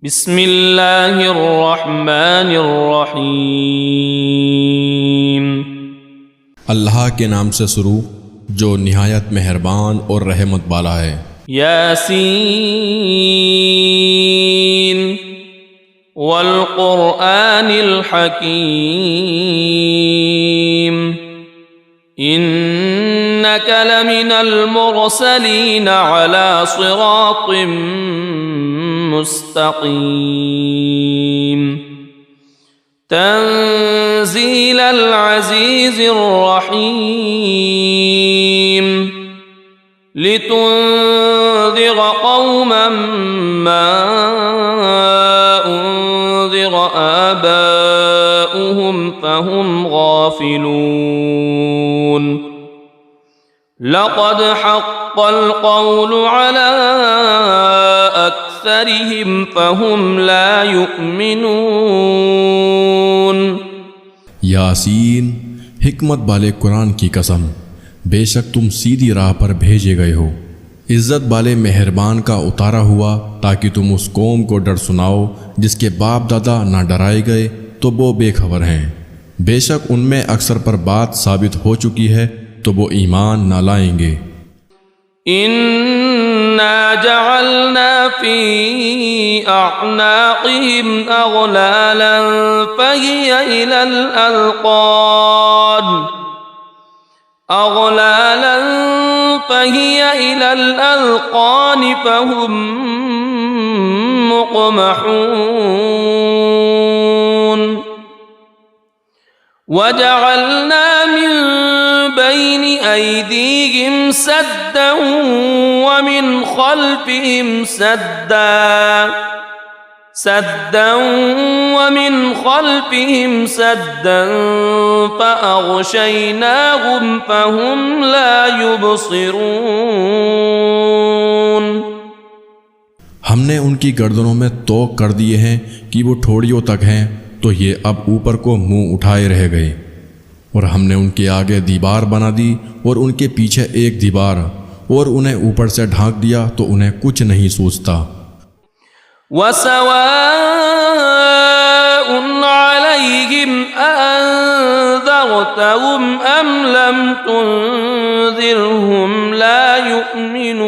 बिस्मिल्लाहिर्रहमानिर्रहीम। अल्लाह के नाम से शुरू जो निहायत मेहरबान और रहमत वाला है। यासीन वल क़ुरआनिल हकीम इन्नका लमिनल मुरसलीन अला सिरातिम मुस्तक़ीम तंज़ीलल अज़ीज़िर रहीम लितुन्ज़िर क़ौमन मा उन्ज़िर आबाउहुम फ़हुम गाफ़िलून लक़द हक़्क़ल क़ौलु अला अक्सरिहिम फ़हुम ला युमिनून। यासीन, हिकमत वाले कुरान की कसम, बेशक तुम सीधी राह पर भेजे गए हो। इज़्ज़त वाले मेहरबान का उतारा हुआ ताकि तुम उस कौम को डर सुनाओ जिसके बाप दादा ना डराए गए तो वो बेखबर हैं। बेशक उनमें अक्सर पर बात साबित हो चुकी है तो वो ईमान ना लाएंगे। इन्ना जअलना फी अअनाक़िहिम अग़लालन फ़हिय इलल अज़क़ान फ़हुम मुक़महून वजअलना मिन बैनि ऐदीहिम सद्दन वमिन ख़ल्फ़िहिम सद्दन फ़अग़शयनाहुम फ़हुम ला युबसिरून। हमने उनकी गर्दनों में तोक कर दिए हैं कि वो ठोड़ियों तक हैं तो ये अब ऊपर को मुंह उठाए रह गए, और हमने उनके आगे दीवार बना दी और उनके पीछे एक दीवार, और उन्हें ऊपर से ढांक दिया तो उन्हें कुछ नहीं सूझता। वसवाउन अलैहिम अअंज़रतहुम अम लम तुनज़िरहुम ला युमिनून।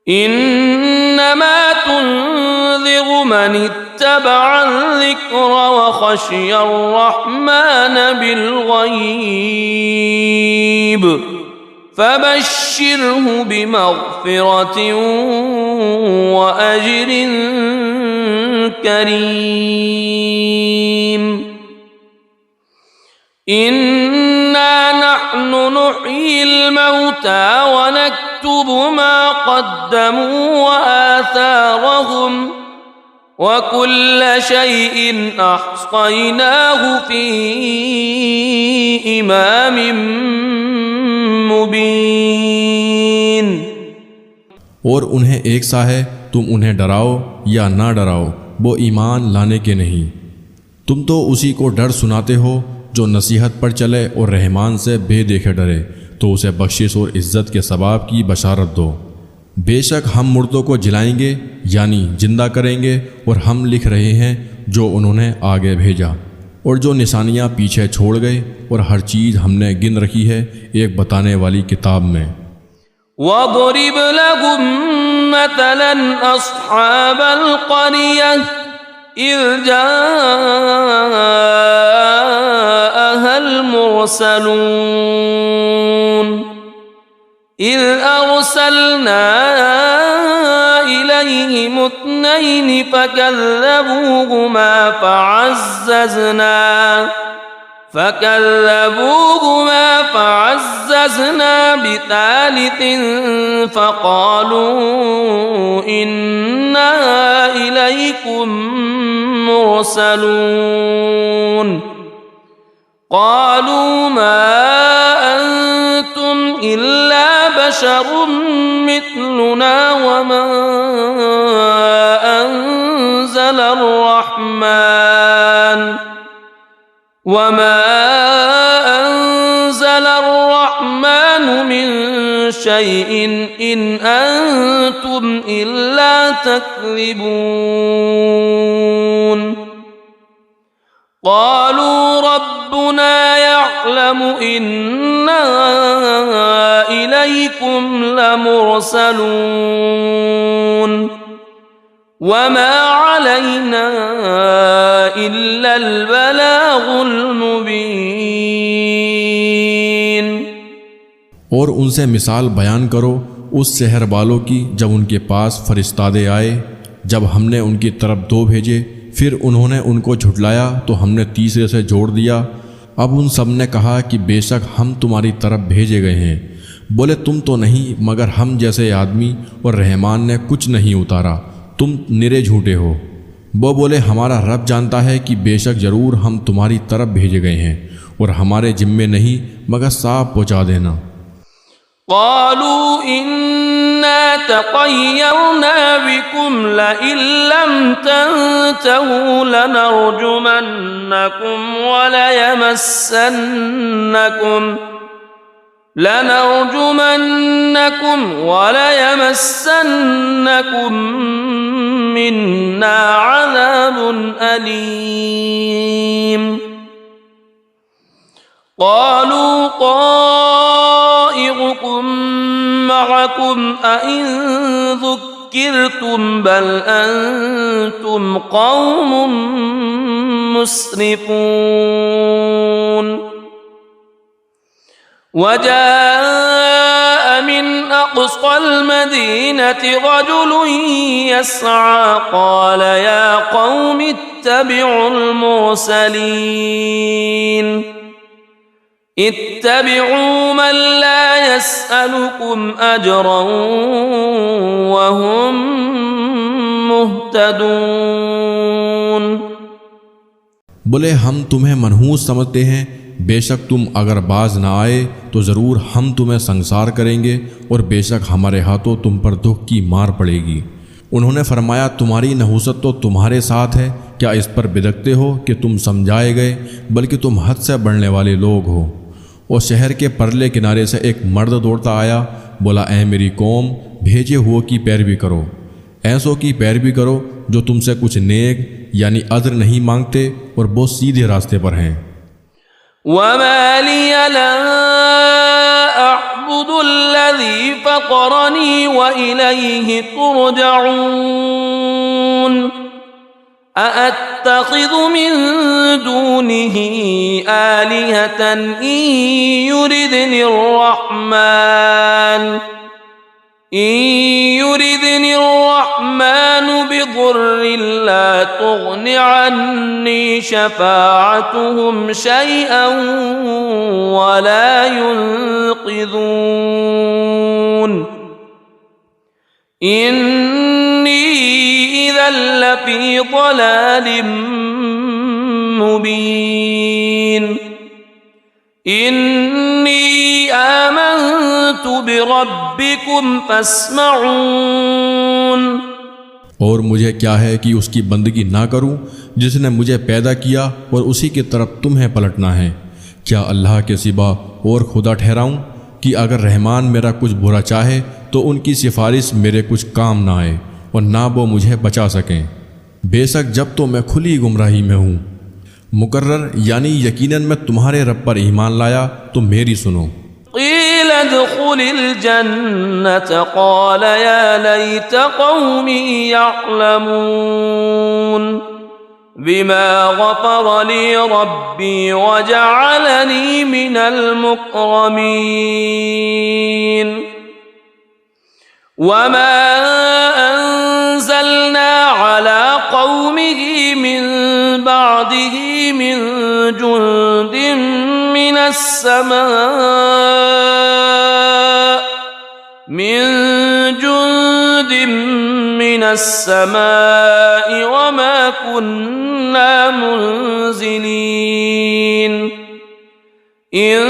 इन्नमा तुनज़िरु मन इत्तबअ अज़्ज़िक्र व ख़शिय अर्रहमान बिलग़ैब फ़बश्शिरहु बिमग़फ़िरतिन व अज्रिन करीम। इन्ना नहनु नुह्यिल मौता व नक्तुबु मा क़द्दमू व आथारहुम व कुल्ल शैइन अहसैनाहु फ़ी इमामिन मुबीन। और उन्हें एक सा है, तुम उन्हें डराओ या ना डराओ वो ईमान लाने के नहीं। तुम तो उसी को डर सुनाते हो जो नसीहत पर चले और रहमान से बेदेखे डरे, तो उसे बख्शिश और इज़्ज़त के सवाब की बशारत दो। बेशक हम मुर्दों को जिलाएंगे यानी जिंदा करेंगे, और हम लिख रहे हैं जो उन्होंने आगे भेजा, और जो निशानियाँ पीछे छोड़ गए, और हर चीज़ हमने गिन रखी है एक बताने वाली किताब में। वज़रिब लहुम मतलन अस्हाबल क़रियह इज़ जाअहल मुरसलून इज़ अरसलना इलैहिम इत्नैन फ़कज़्ज़बूहुमा फ़अज़्ज़ज़ना बितालितिन फ़क़ालू इन्ना इलैकुम मुरसलून क़ालू मा अंतुम इल्ला बशरुम मिथलुना वमा अंज़लर रहमान वमा अंज़लर रहमान मिन شيء إن أنتم إلا تكذبون قالوا ربنا يعلم إنا إليكم لمرسلون وما علينا إلا البلاغ المبين। और उनसे मिसाल बयान करो उस शहर वालों की जब उनके पास फरिश्तादे आए, जब हमने उनकी तरफ 2 भेजे, फिर उन्होंने उनको झुठलाया तो हमने तीसरे से जोड़ दिया। अब उन सब ने कहा कि बेशक हम तुम्हारी तरफ भेजे गए हैं। बोले तुम तो नहीं मगर हम जैसे आदमी, और रहमान ने कुछ नहीं उतारा, तुम निरे झूठे हो। वो बोले हमारा रब जानता है कि बेशक ज़रूर हम तुम्हारी तरफ भेजे गए हैं और हमारे जिम्मे नहीं मगर साफ पहुँचा देना। قالوا إنا تطيرنا بكم لئن لم تنتهوا لنرجمنكم وليمسنكم منا عذاب أليم قالوا طائركم معكم أئن ذكرتم بل أنتم قوم مسرفون وجاء من أقصى المدينة رجل يسعى قال يا قوم اتبعوا المرسلين اتبعوا من لا يسألكم أجرا وهم मुहतदून। बोले हम तुम्हें मनहूस समझते हैं, बेशक तुम अगर बाज ना आए तो ज़रूर हम तुम्हें संसार करेंगे और बेशक हमारे हाथों तुम पर दुख की मार पड़ेगी। उन्होंने फरमाया तुम्हारी नहूसत तो तुम्हारे साथ है, क्या इस पर बिदकते हो कि तुम समझाए गए, बल्कि तुम हद से बढ़ने वाले लोग हो। और शहर के परले किनारे से एक मर्द दौड़ता आया, बोला ऐ मेरी कौम, भेजे हुओं की पैरवी करो, ऐसों की पैरवी करो जो तुमसे कुछ नेक यानी अज्र नहीं मांगते और बहुत सीधे रास्ते पर हैं। वमा लिय ला अअबुदुल्लज़ी फ़तरनी व इलैहि तुरजऊन अअत्तख़िज़ु मिन दूनिही आलिहतन इन युरिदनि الرحمن بضر لا تغن عني شفاعتهم شيئا ولا ينقذون إني إذا لفي ضلال مبين إني آمنت بربكم فاسمعون। और मुझे क्या है कि उसकी बंदगी ना करूं जिसने मुझे पैदा किया और उसी की तरफ तुम्हें पलटना है। क्या अल्लाह के सिवा और खुदा ठहराऊं कि अगर रहमान मेरा कुछ बुरा चाहे तो उनकी सिफारिश मेरे कुछ काम ना आए और ना वो मुझे बचा सकें। बेशक जब तो मैं खुली गुमराही में हूँ। मुकर्रर यानी यकीनन मैं तुम्हारे रब पर ईमान लाया तो मेरी सुनो। क़ील उद्ख़ुलिल जन्नत क़ाल या लैत क़ौमी यअलमून बिमा ग़फ़र ली रब्बी व जअलनी मिनल मुकरमीन वमा अंज़लना अला क़ौमिही मिन बादिही मिन जुंदिन मिनस समाइ वमा कुन्ना मुंज़िलीन इन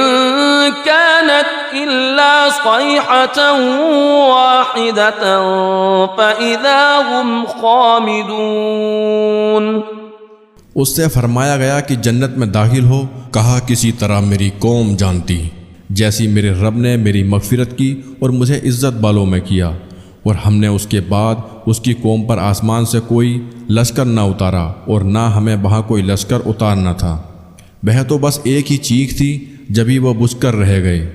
कानत इल्ला सयहतन वाहिदतन फ़इज़ा हुम ख़ामिदून। उससे फरमाया गया कि जन्नत में दाखिल हो। कहा किसी तरह मेरी कौम जानती, जैसी मेरे रब ने मेरी मगफिरत की और मुझे इज़्ज़त वालों में किया, और हमने उसके बाद उसकी कौम पर आसमान से कोई लश्कर ना उतारा और ना हमें वहाँ कोई लश्कर उतारना था। वह तो बस एक ही चीख थी, जभी वह बुझकर रह गए।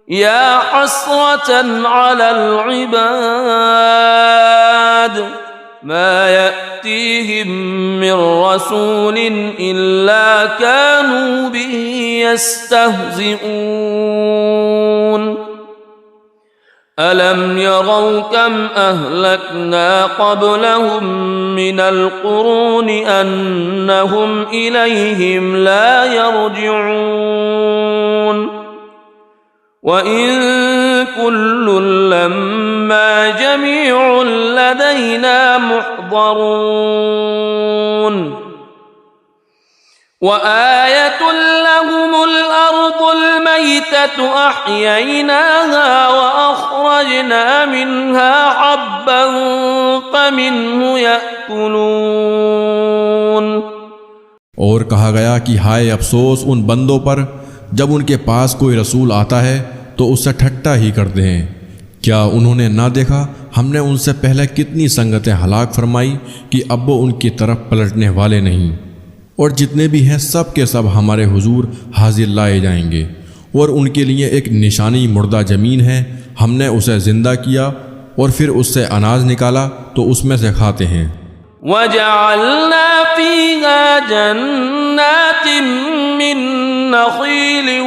या हस्रतन अलल इबाद मा यअतीहिम मिर रसूलिन इल्ला कानू बिही यस्तहज़िऊन अलम यरौ कम अहलकना क़ब्लहुम मिनल क़ुरूनि अन्नहुम इलैहिम ला यरजिऊन व इन कुल्लुन लम्मा जमीउन लदैना मुहज़रून व आयतुन लहुमुल अर्दुल मैततु अह्यैनाहा व अख़रजना मिन्हा हब्बन फमिन्हु यअकुलून। और कहा गया कि हाय अफसोस उन बंदों पर जब उनके पास कोई रसूल आता है तो उससे ठट्टा ही करते हैं। क्या उन्होंने ना देखा हमने उनसे पहले कितनी संगतें हलाक फरमाई कि अब वो उनकी तरफ पलटने वाले नहीं, और जितने भी हैं सब के सब हमारे हुजूर हाजिर लाए जाएंगे, और उनके लिए एक निशानी मुर्दा ज़मीन है, हमने उसे ज़िंदा किया और फिर उससे अनाज निकाला तो उसमें से खाते हैं। वजअलना फीहा जन्नातिन मिन नख़ीलिन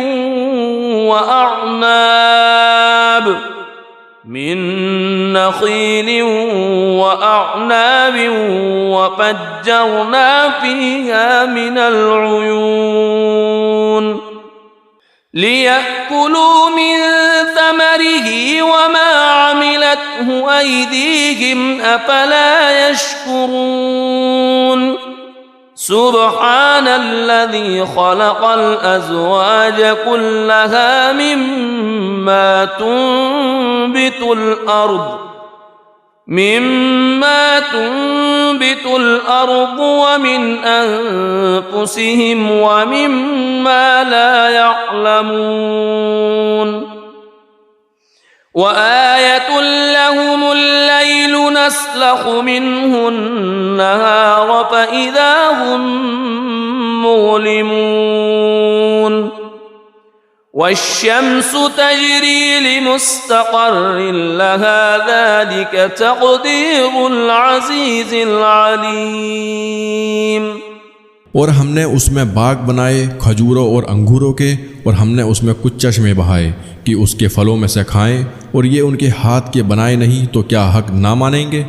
व अअनाब वफ़ज्जरना फीहा मिनल उयून लियअकुलू मिन समरिही वमा अमिलतहु अयदीहिम अफला यशकुरून सुब्हानल्लज़ी खलक़ल अज़वाज कुल्लहा मिम्मा तुंबितुल अर्द व मिन अनफुसिहिम व मिम्मा ला यअलमून व आयतुन लहुमुल लैलु नस्लखु मिन्हु अन्नहार फइज़ा हुम मुज़लिमून वश्शम्सु तजरी लिमुस्तक़र्रिन लहा ज़ालिक तक़दीरुल अज़ीज़िल अलीम। और हमने उसमें बाग बनाए खजूरों और अंगूरों के, और हमने उसमें कुछ चश्मे बहाए कि उसके फलों में से खाएं, और ये उनके हाथ के बनाए नहीं तो क्या हक ना मानेंगे।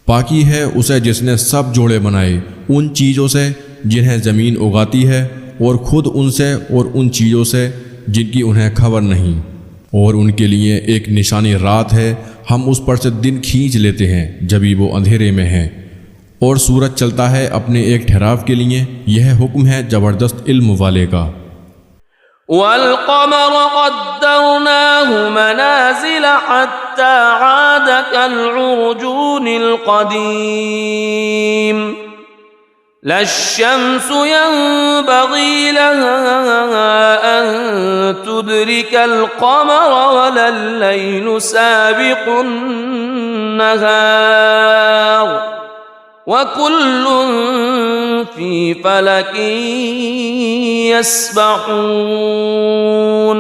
पाकी है उसे जिसने सब जोड़े बनाए उन चीज़ों से जिन्हें ज़मीन उगाती है, और खुद उनसे और उन चीज़ों से जिनकी उन्हें खबर नहीं। और उनके लिए एक निशानी रात है, हम उस पर से दिन खींच लेते हैं जभी वो अंधेरे में है, और सूरज चलता है अपने एक ठहराव के लिए। यह हुक्म है ज़बरदस्त इल्म वाले का। वल क़मर क़द्दरनाहु मनाज़िल हत्ता आद कल उर्जूनिल क़दीम लश्शम्सु यंबग़ी लहा अन तुदरिकल क़मर वलल लैलु साबिक़ुन नहार व कुल्लुन फी फ़लकिन यस्बहून।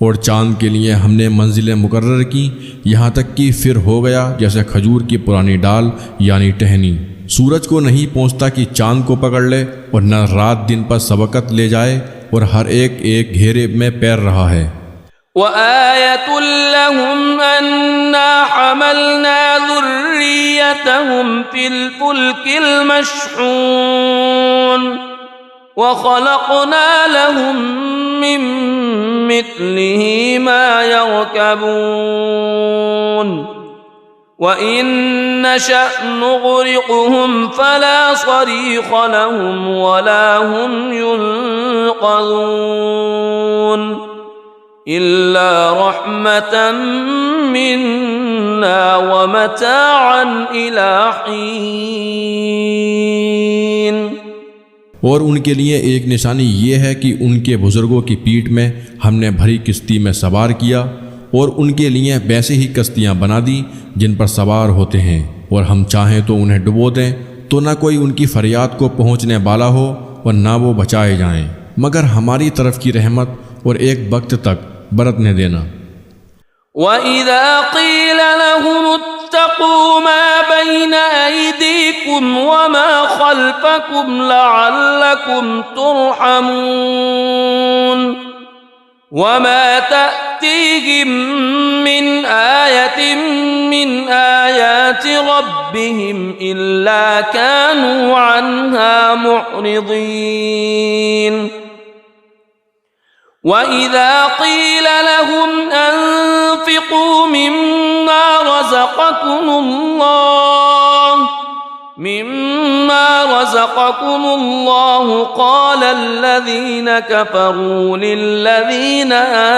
और चाँद के लिए हमने मंजिलें मुकर्रर की, यहाँ तक कि फिर हो गया जैसे खजूर की पुरानी डाल यानी टहनी। सूरज को नहीं पहुँचता कि चाँद को पकड़ ले, और न रात दिन पर सबकत ले जाए, और हर एक एक घेरे में पैर रहा है। वआयतुल लहुम अन्ना हमलना ज़ुर्रियतहुम फिल फुल्किल मशहून व खलक़ना लहुम मिन मिस्लिही मा यरकबून व इन नशअ नुग़रिक़हुम फला सरीख़ लहुम वला हुम युनक़ज़ून इल्ला रहमतन मिन्ना व मताअन इला हीन। और उनके लिए एक निशानी ये है कि उनके बुज़ुर्गों की पीठ में हमने भरी किश्ती में सवार किया और उनके लिए वैसे ही कश्तियाँ बना दी जिन पर सवार होते हैं, और हम चाहें तो उन्हें डुबो दें तो न कोई उनकी फरियाद को पहुँचने वाला हो और ना वो बचाए जाएं, मगर हमारी तरफ की रहमत और एक वक्त तक बरतने देना। وَإِذَا قِيلَ لَهُمُ اتَّقُوا مَا بَيْنَ أَيْدِيكُمْ وَمَا خَلْفَكُمْ لَعَلَّكُمْ تُرْحَمُونَ وَمَا تَأْتِيهِمْ مِنْ آيَةٍ مِنْ آيَاتِ رَبِّهِمْ إِلَّا كَانُوا عَنْهَا مُعْرِضِينَ وَإِذَا قِيلَ لَهُمْ أَنفِقُوا مِمَّا رَزَقَكُمُ اللَّهُ قَالَ الَّذِينَ كَفَرُوا لِلَّذِينَ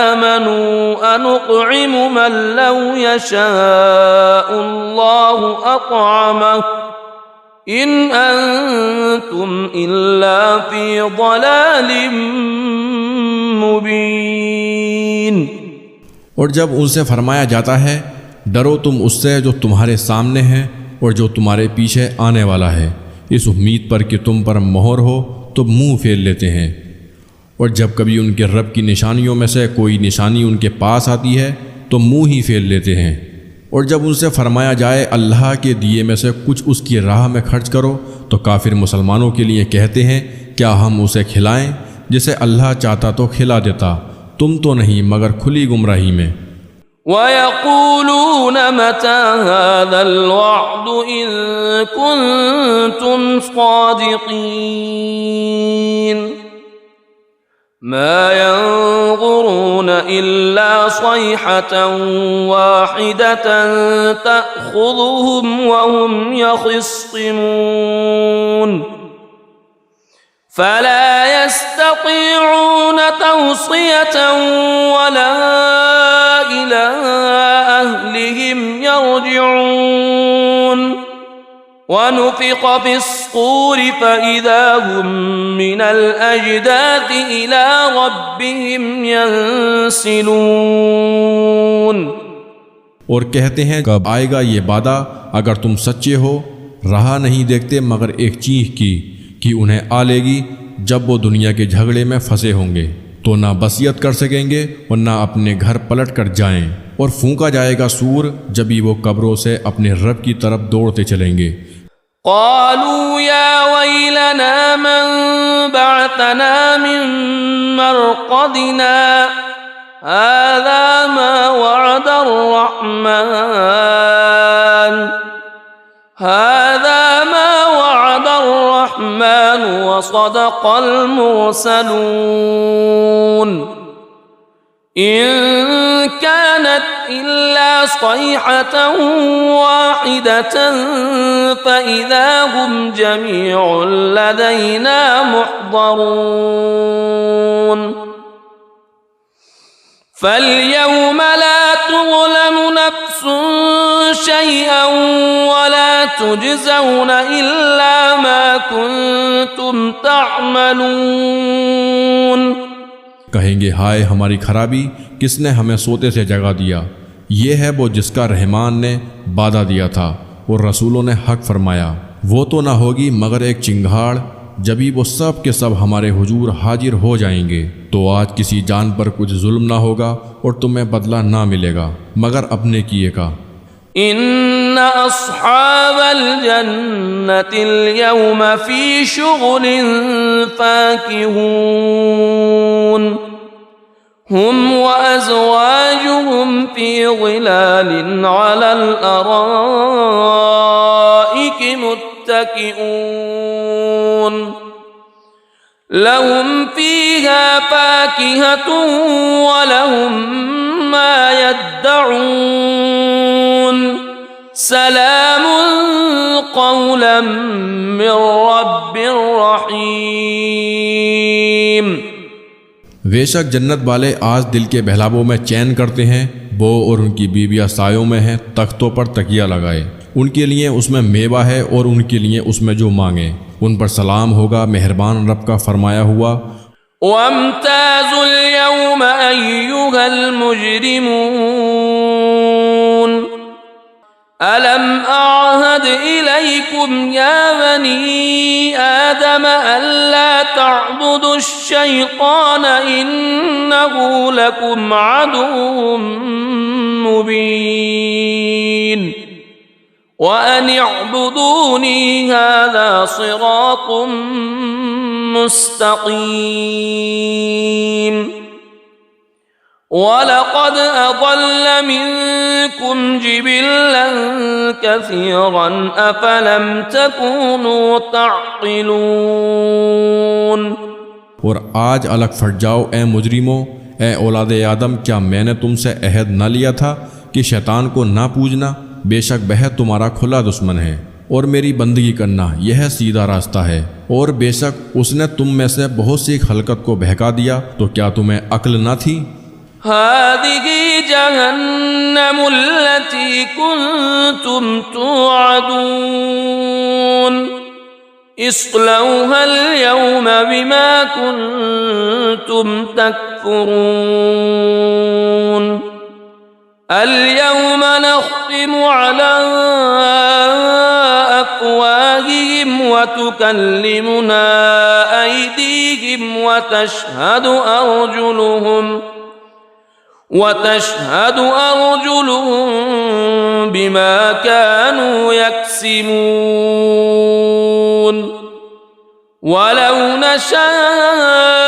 آمَنُوا أَنُطْعِمُ مَن لَّوْ يَشَاءُ اللَّهُ أَطْعَمَهُ إِنْ أَنْتُمْ إِلَّا فِي ضَلَالٍ मुबीन। और जब उनसे फरमाया जाता है डरो तुम उससे जो तुम्हारे सामने है और जो तुम्हारे पीछे आने वाला है, इस उम्मीद पर कि तुम पर मोहर हो, तो मुंह फेर लेते हैं। और जब कभी उनके रब की निशानियों में से कोई निशानी उनके पास आती है तो मुंह ही फेर लेते हैं। और जब उनसे फरमाया जाए अल्लाह के दिए में से कुछ उसकी राह में खर्च करो, तो काफिर मुसलमानों के लिए कहते हैं क्या हम उसे खिलाएं? जिसे अल्लाह चाहता तो खिला देता, तुम तो नहीं मगर खुली गुमराही में। وَيَقُولُونَ مَتَى هَذَا الْوَعْدُ إِن كُنتُمْ صَادِقِينَ مَا يَنظُرُونَ إِلَّا صَيْحَةً وَاحِدَةً تَأْخُذُهُمْ وَهُمْ يَخِصِّمُونَ فَلَا يَسْتَطِيعُونَ تَوْصِيَةً وَلَا إِلَى أَهْلِهِمْ يَرْجِعُونَ وَنُفِخَ فِي الصُّورِ فَإِذَا هُمْ مِنَ الْأَجْدَاثِ إِلَى رَبِّهِمْ يَنْسِلُونَ और कहते हैं कब आएगा ये वादा अगर तुम सच्चे हो। रहा नहीं देखते मगर एक चीख की कि उन्हें आ लेगी जब वो दुनिया के झगड़े में फंसे होंगे, तो ना बसियत कर सकेंगे और ना अपने घर पलट कर जाएं। और फूंका जाएगा सूर जब भी वो कब्रों से अपने रब की तरफ दौड़ते चलेंगे। قالوا يا ويلنا من بعثنا من مرقدنا هذا ما وعد الرحمن وصدق المرسلون إن كانت إلا صيحة واحدة فإذا هم جميع لدينا محضرون فاليوم لا تظلم نفس شيئا ولا تجزون إلا ما كنتم تعملون। कहेंगे हाय हमारी खराबी, किसने हमें सोते से जगा दिया। ये है वो जिसका रहमान ने वादा दिया था और रसूलों ने हक फरमाया। वो तो ना होगी मगर एक चिंगाड़, जभी वो सब के सब हमारे हुजूर हाजिर हो जाएंगे। तो आज किसी जान पर कुछ जुल्म ना होगा और तुम्हें बदला ना मिलेगा मगर अपने किए का। إن أصحاب الجنة اليوم في شغل فاكهون هم وأزواجهم في ظلال على الأرائك متكئون لهم فيها فاكهة ولهم ما يدعون سلام قولا من رب رحيم। बेशक जन्नत वाले आज दिल के बहलावों में चैन करते हैं। वो और उनकी बीवियां सायों में हैं, तख्तों पर तकिया लगाए। उनके लिए उसमें मेवा है और उनके लिए उसमें जो मांगे। उन पर सलाम होगा मेहरबान रब का फरमाया हुआ। वम्ताज़ुल यौम अय्युहल मुजरिमून अलम अअहद इलैकुम या बनी आदम अल्ला तअबुदुश शैतान इन्नहु लकुम अदुव्वुम मुबीन व अन अअबुदूनी हाज़ा सिरातुम मुस्तक़ीम वलक़द अज़ल्ल मिनकुम जिबिल्लन कसीरन अफ़लम तकूनू तअक़िलून। और आज अलग फट जाओ ए मुजरिमों, ए औलाद आदम, क्या मैंने तुमसे अहद न लिया था कि शैतान को ना पूजना? बेशक वह तुम्हारा खुला दुश्मन है और मेरी बंदगी करना यह सीधा रास्ता है। और बेशक उसने तुम में से बहुत सी खलकत को बहका दिया, तो क्या तुम्हें अक्ल न थी? हादिही जहन्नमुल्लती कुंतुम तुअदून इस्लौहल यौम बिमा कुंतुम तकफुरून अल-यौम नख्तिमु अला अफ़वाहिहिम व तुकल्लिमुना अयदीहिम व तशहदु अर्जुलुहुम बिमा कानू यक्सिबून वलौ नशाअु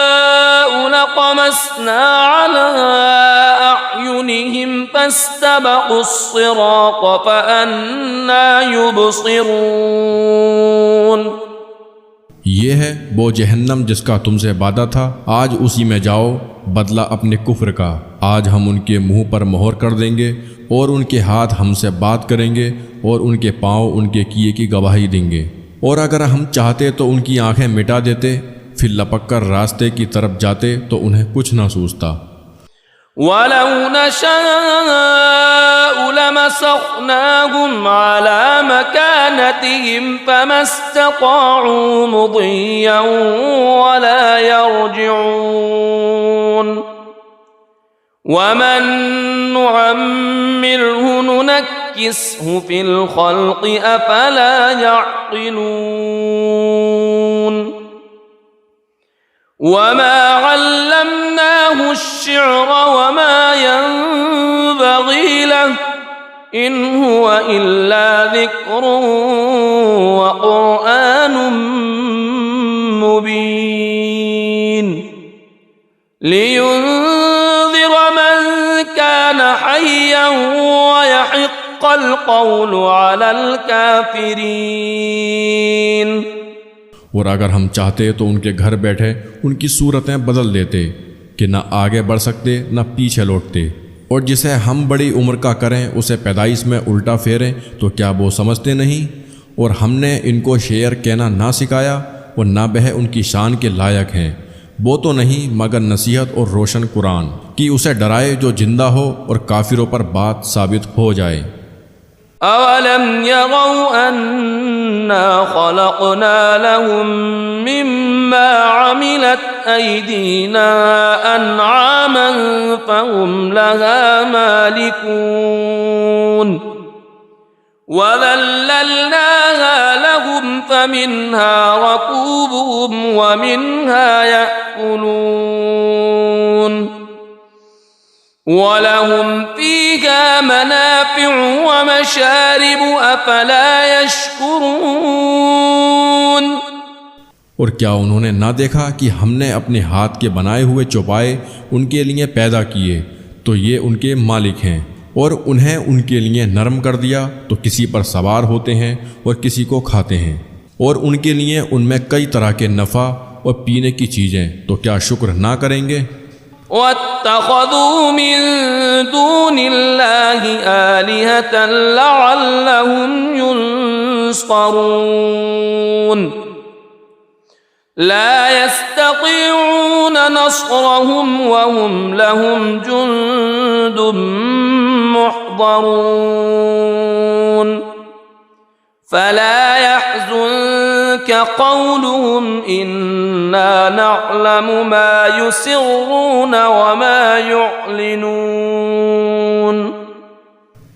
लतमस्ना अला अअयुनिहिम फस्तबक़ुस सिरात फअन्ना युबसिरून। ये है वो जहन्नम जिसका तुमसे वादा था, आज उसी में जाओ, बदला अपने कुफ्र का। आज हम उनके मुंह पर मोहर कर देंगे और उनके हाथ हमसे बात करेंगे और उनके पाँव उनके किए की गवाही देंगे। और अगर हम चाहते तो उनकी आंखें मिटा देते, फिर लपक कर रास्ते की तरफ जाते तो उन्हें कुछ न सूझता। वलौ नशाअु लमसख्नाहुम अला मकानतिहिम फमस्तताअू मुदिय्यन वला यरजिऊन वमन नुअम्मिरहु नुनक्किसहु फिल खल्क़ि अफला यअक़िलून वमा अल्लमनाहु अश्शिअर वमा यंबग़ी लहु इन हुवा इल्ला ज़िक्रुन व क़ुरआनुम मुबीन लियुन्ज़िर मन कान हय्यन व यहिक़्क़ल क़ौलु अलल काफ़िरीन। और अगर हम चाहते तो उनके घर बैठे उनकी सूरतें बदल देते कि न आगे बढ़ सकते न पीछे लौटते, और जिसे हम बड़ी उम्र का करें उसे पैदाइश में उल्टा फेरें, तो क्या वो समझते नहीं? और हमने इनको शेर कहना ना सिखाया और ना वह उनकी शान के लायक हैं। वो तो नहीं मगर नसीहत और रोशन कुरान कि उसे डराए जो जिंदा हो और काफिरों पर बात साबित हो जाए। अवलम यरौ अन्ना खलक़ना लहुम मिम्मा अमिलत अयदीना अनआमन फहुम लहा मालिकून वज़ल्लल्नाहा लहुम फमिन्हा रकूबुहुम वमिन्हा यअकुलून वलहुम फ़ीहा मनाफ़िअु व मशारिबु अफ़ला यशकुरून। और क्या उन्होंने ना देखा कि हमने अपने हाथ के बनाए हुए चौपाए उनके लिए पैदा किए, तो ये उनके मालिक हैं, और उन्हें उनके लिए नरम कर दिया तो किसी पर सवार होते हैं और किसी को खाते हैं, और उनके लिए उनमें कई तरह के नफ़ा और पीने की चीज़ें, तो क्या शुक्र ना करेंगे? वत्तख़ज़ू मिन दूनिल्लाहि आलिहतन लअल्लहुम युनसरून ला यस्ततीऊन नस्रहुम वहुम लहुम जुंदुम मुहज़रून फला यहज़ुनक قولهم إنا نعلم ما يسرون وما يعلنون।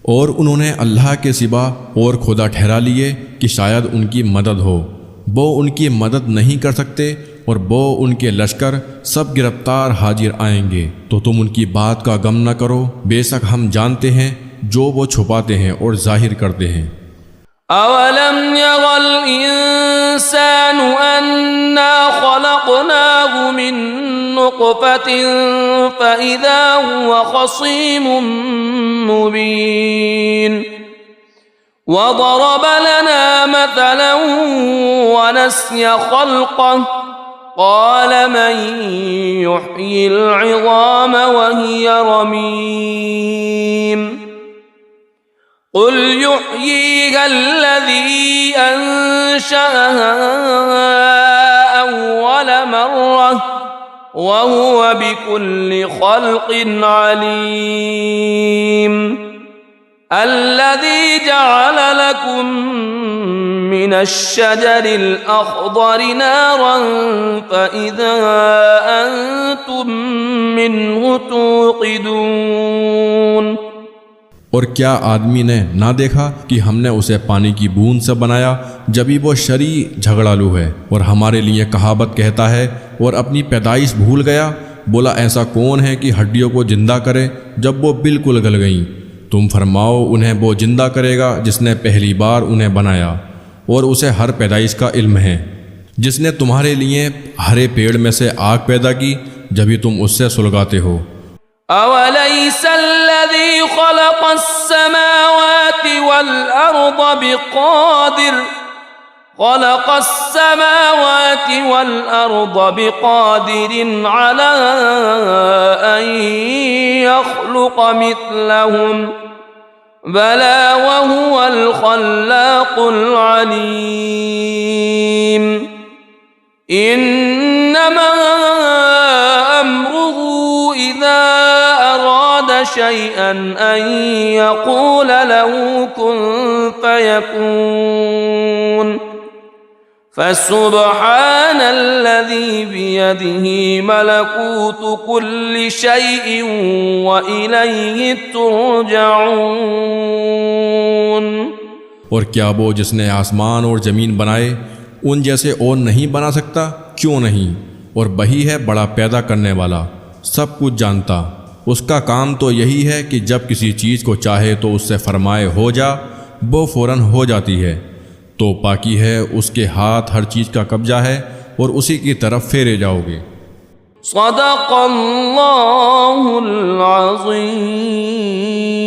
और उन्होंने अल्लाह के सिवा और खुदा ठहरा लिए कि शायद उनकी मदद हो, वो उनकी मदद नहीं कर सकते और वो उनके लश्कर सब गिरफ्तार हाजिर आएंगे। तो तुम उनकी बात का गम न करो, बेशक हम जानते हैं जो वो छुपाते हैं और जाहिर करते हैं। अवलम यगल इंसान अन्ना खलक़नाहु मिन नुक़्फ़तिन फ़इज़ा हुवा ख़सीमुम मुबीन वदरब लना मथलन वनस्य ख़ल्क़ह क़ाल मन युह्यिल इज़ाम वहिय रमीम क़ुल युह्यीहा अल्लज़ी अंशअहा अव्वल मर्रह वहुव बिकुल्लि ख़ल्क़िन अलीम अल्लज़ी जअल लकुम मिनश्शजरिल अख़ज़रि नारन फ़इज़ा अंतुम मिन्हु तूक़िदून। और क्या आदमी ने ना देखा कि हमने उसे पानी की बूंद से बनाया, जबी वो शरी झगड़ालू है और हमारे लिए कहावत कहता है और अपनी पैदाइश भूल गया। बोला ऐसा कौन है कि हड्डियों को जिंदा करे जब वो बिल्कुल गल गईं। तुम फरमाओ उन्हें वो जिंदा करेगा जिसने पहली बार उन्हें बनाया और उसे हर पैदाइश का इल्म है, जिसने तुम्हारे लिए हरे पेड़ में से आग पैदा की जबी तुम उससे सुलगाते हो। अवलैस अल्लज़ी खलक़स्समावाति वल अर्द बिक़ादिरिन अला अन यख़्लुक़ मिथलहुम बला वहुवल ख़ल्लाक़ुल अलीम इन्नमा अम्रुहु इज़ा अराद शैअन अन यक़ूल लहू कुन फ़यकून फसुब्हानल्लज़ी बियदिही मलकूतु कुल्लि शैइन व इलैहि तुरजऊन। और क्या वो जिसने आसमान और ज़मीन बनाए उन जैसे और नहीं बना सकता? क्यों नहीं? और वही है बड़ा पैदा करने वाला, सब कुछ जानता। उसका काम तो यही है कि जब किसी चीज़ को चाहे तो उससे फरमाए हो जा, वो फ़ौरन हो जाती है। तो पाकी है उसके हाथ हर चीज़ का कब्जा है और उसी की तरफ फेरे जाओगे। सदक़ल्लाहुल अज़ीम।